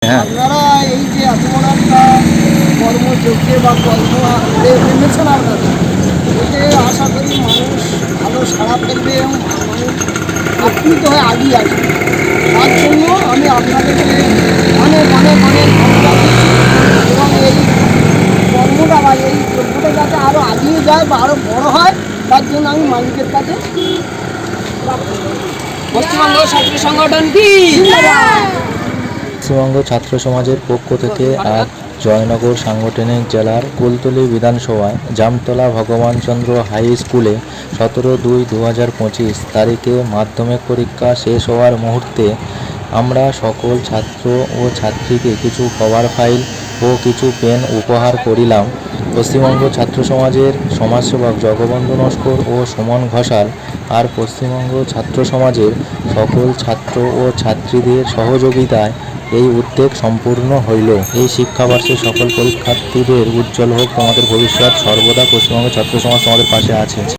হ্যাঁ, আপনারা এই যে এত বড় একটা কর্মযজ্ঞে বা কর্ম নেমেছেন আপনারা, এতে আশা করি মানুষ ভালো সাড়া ফেলবে এবং মানুষ আপ্লুত হয়ে আগিয়ে আসবে। তার জন্য আমি আপনাদেরকে অনেক অনেক অনেক ধন্যবাদ দিচ্ছি এবং এই কর্মটা বা এই যজ্ঞটা যাতে আরও এগিয়ে যায় বা আরও বড় হয়, তার জন্য আমি মালিকের কাছে প্রার্থনা করি। পশ্চিমবঙ্গ ছাত্র সংগঠন কি? পশ্চিমবঙ্গ ছাত্র সমাজের পক্ষ থেকে আজ জয়নগর সাংগঠনিক জেলার কুলতলি বিধানসভায় জামতলা ভগবানচন্দ্র হাই স্কুলে 17/2/2025 তারিখে মাধ্যমিক পরীক্ষা শেষ হওয়ার মুহূর্তে আমরা সকল ছাত্র ও ছাত্রীকে কিছু কভার ফাইল ও কিছু পেন উপহার করিলাম। পশ্চিমবঙ্গ ছাত্র সমাজের সমাজসেবক জগবন্ধু নস্কর ও সুমন ঘোষাল আর পশ্চিমবঙ্গ ছাত্র সমাজের সকল ছাত্র ও ছাত্রীদের সহযোগিতায় এই উদ্যোগ সম্পূর্ণ হইল। এই শিক্ষাবর্ষে সকল পরীক্ষার্থীদের উজ্জ্বল হোক তোমাদের ভবিষ্যৎ। সর্বদা পশ্চিমবঙ্গ ছাত্র সমাজ তোমাদের পাশে আছে।